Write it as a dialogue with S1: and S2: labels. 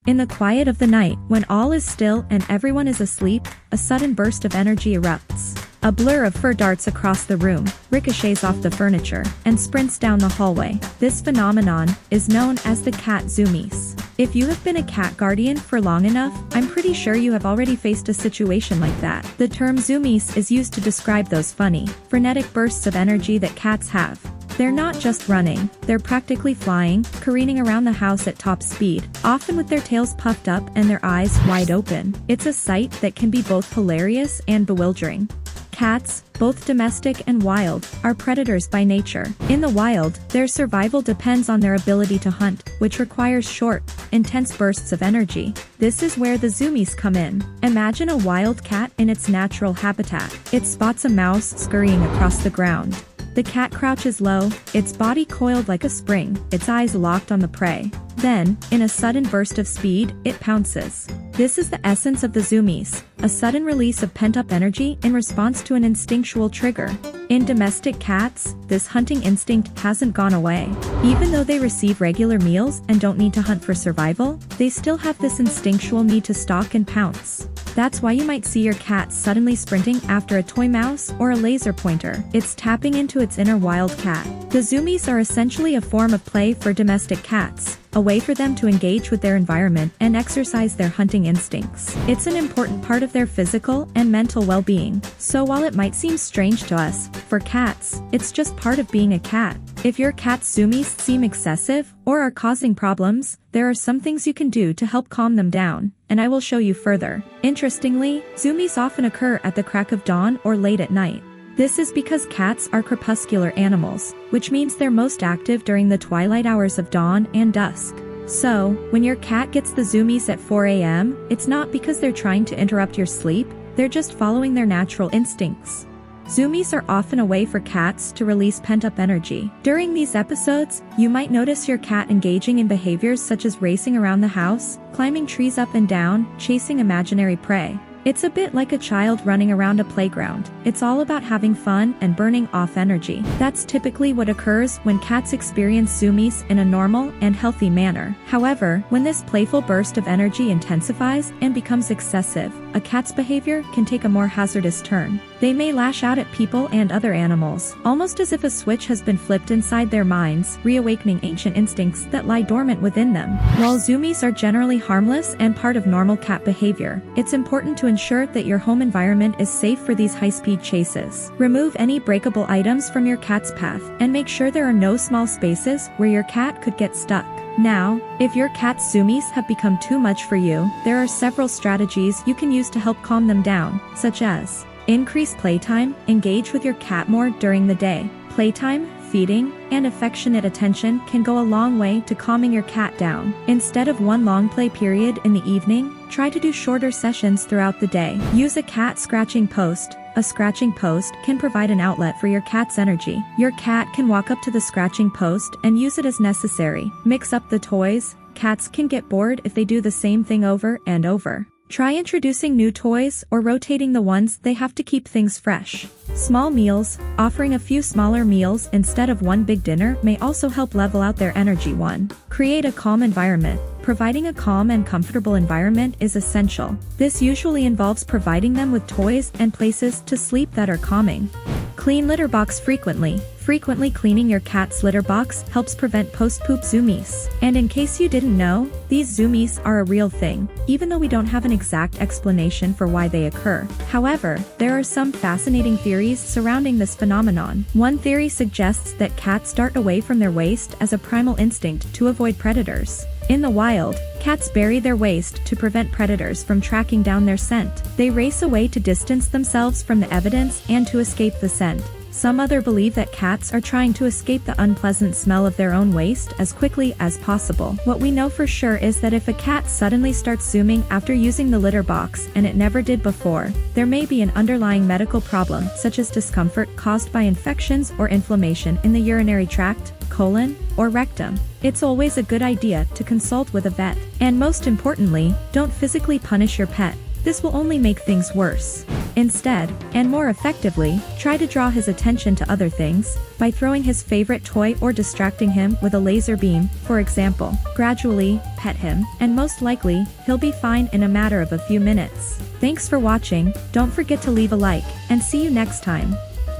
S1: In the quiet of the night, when all is still and everyone is asleep, a sudden burst of energy erupts. A blur of fur darts across the room, ricochets off the furniture, and sprints down the hallway. This phenomenon is known as the cat zoomies. If you have been a cat guardian for long enough, I'm pretty sure you have already faced a situation like that. The term zoomies is used to describe those funny, frenetic bursts of energy that cats have. They're not just running, they're practically flying, careening around the house at top speed, often with their tails puffed up and their eyes wide open. It's a sight that can be both hilarious and bewildering. Cats, both domestic and wild, are predators by nature. In the wild, their survival depends on their ability to hunt, which requires short, intense bursts of energy. This is where the zoomies come in. Imagine a wild cat in its natural habitat. It spots a mouse scurrying across the ground. The cat crouches low, its body coiled like a spring, its eyes locked on the prey. Then, in a sudden burst of speed, it pounces. This is the essence of the zoomies, a sudden release of pent-up energy in response to an instinctual trigger. In domestic cats, this hunting instinct hasn't gone away. Even though they receive regular meals and don't need to hunt for survival, they still have this instinctual need to stalk and pounce. That's why you might see your cat suddenly sprinting after a toy mouse or a laser pointer. It's tapping into its inner wild cat. The zoomies are essentially a form of play for domestic cats, a way for them to engage with their environment and exercise their hunting instincts. It's an important part of their physical and mental well-being. So while it might seem strange to us, for cats, it's just part of being a cat. If your cat's zoomies seem excessive or are causing problems, there are some things you can do to help calm them down, and I will show you further. Interestingly, zoomies often occur at the crack of dawn or late at night. This is because cats are crepuscular animals, which means they're most active during the twilight hours of dawn and dusk. So, when your cat gets the zoomies at 4 a.m., it's not because they're trying to interrupt your sleep, they're just following their natural instincts. Zoomies are often a way for cats to release pent-up energy. During these episodes, you might notice your cat engaging in behaviors such as racing around the house, climbing trees up and down, chasing imaginary prey. It's a bit like a child running around a playground. It's all about having fun and burning off energy. That's typically what occurs when cats experience zoomies in a normal and healthy manner. However, when this playful burst of energy intensifies and becomes excessive, a cat's behavior can take a more hazardous turn. They may lash out at people and other animals, almost as if a switch has been flipped inside their minds, reawakening ancient instincts that lie dormant within them. While zoomies are generally harmless and part of normal cat behavior, it's important to ensure that your home environment is safe for these high-speed chases. Remove any breakable items from your cat's path, and make sure there are no small spaces where your cat could get stuck. Now, if your cat's zoomies have become too much for you, there are several strategies you can use to help calm them down, such as increase playtime, engage with your cat more during the day. Playtime, feeding, and affectionate attention can go a long way to calming your cat down. Instead of one long play period in the evening, try to do shorter sessions throughout the day. Use a cat scratching post. A scratching post can provide an outlet for your cat's energy. Your cat can walk up to the scratching post and use it as necessary. Mix up the toys. Cats can get bored if they do the same thing over and over. Try introducing new toys or rotating the ones they have to keep things fresh. Small meals, offering a few smaller meals instead of one big dinner may also help level out their energy. 1. Create a calm environment. Providing a calm and comfortable environment is essential. This usually involves providing them with toys and places to sleep that are calming. Clean litter box frequently. Frequently cleaning your cat's litter box helps prevent post-poop zoomies. And in case you didn't know, these zoomies are a real thing, even though we don't have an exact explanation for why they occur. However, there are some fascinating theories surrounding this phenomenon. One theory suggests that cats dart away from their waste as a primal instinct to avoid predators. In the wild, cats bury their waste to prevent predators from tracking down their scent. They race away to distance themselves from the evidence and to escape the scent. Some others believe that cats are trying to escape the unpleasant smell of their own waste as quickly as possible. What we know for sure is that if a cat suddenly starts zooming after using the litter box and it never did before, there may be an underlying medical problem such as discomfort caused by infections or inflammation in the urinary tract, colon, or rectum. It's always a good idea to consult with a vet. And most importantly, don't physically punish your pet. This will only make things worse. Instead, and more effectively, try to draw his attention to other things, by throwing his favorite toy or distracting him with a laser beam, for example. Gradually, pet him, and most likely, he'll be fine in a matter of a few minutes. Thanks for watching, don't forget to leave a like, and see you next time.